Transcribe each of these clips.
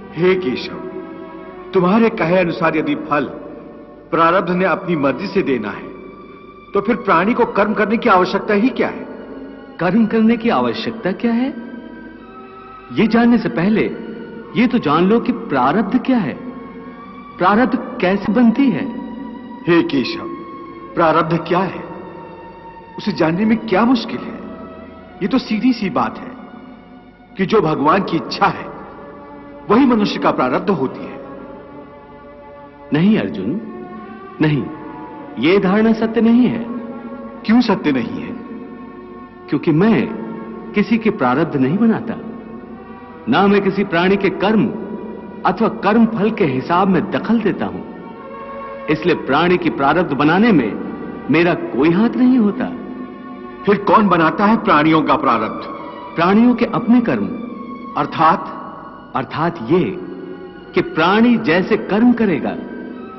हे केशव, तुम्हारे कहे अनुसार यदि फल प्रारब्ध ने अपनी मर्जी से देना है तो फिर प्राणी को कर्म करने की आवश्यकता ही क्या है? कर्म करने की आवश्यकता क्या है, यह जानने से पहले यह तो जान लो कि प्रारब्ध क्या है, प्रारब्ध कैसे बनती है। हे केशव, प्रारब्ध क्या है उसे जानने में क्या मुश्किल है? यह तो सीधी सी बात है कि जो भगवान की इच्छा है वही मनुष्य का प्रारब्ध होती है। नहीं अर्जुन, नहीं, यह धारणा सत्य नहीं है। क्यों सत्य नहीं है? क्योंकि मैं किसी के प्रारब्ध नहीं बनाता, ना मैं किसी प्राणी के कर्म अथवा कर्म फल के हिसाब में दखल देता हूं। इसलिए प्राणी की प्रारब्ध बनाने में मेरा कोई हाथ नहीं होता। फिर कौन बनाता है प्राणियों का प्रारब्ध? प्राणियों के अपने कर्म। अर्थात ये कि प्राणी जैसे कर्म करेगा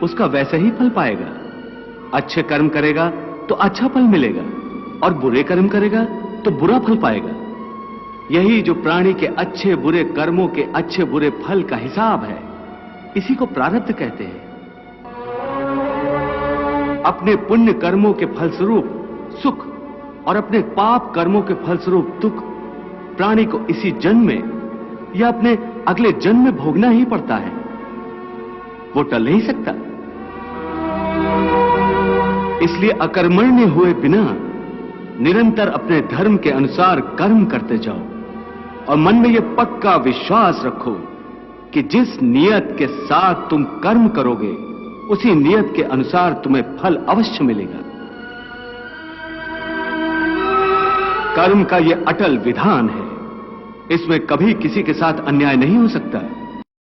उसका वैसा ही फल पाएगा। अच्छे कर्म करेगा तो अच्छा फल मिलेगा और बुरे कर्म करेगा तो बुरा फल पाएगा। यही जो प्राणी के अच्छे बुरे कर्मों के अच्छे बुरे फल का हिसाब है, इसी को प्रारब्ध कहते हैं। अपने पुण्य कर्मों के फलस्वरूप सुख और अपने पाप कर्मों के फलस्वरूप दुख प्राणी को इसी जन्म में या अपने अगले जन्म में भोगना ही पड़ता है, वो टल नहीं सकता। इसलिए अकर्मण्य हुए बिना निरंतर अपने धर्म के अनुसार कर्म करते जाओ और मन में यह पक्का विश्वास रखो कि जिस नियत के साथ तुम कर्म करोगे उसी नियत के अनुसार तुम्हें फल अवश्य मिलेगा। कर्म का यह अटल विधान है, इसमें कभी किसी के साथ अन्याय नहीं हो सकता।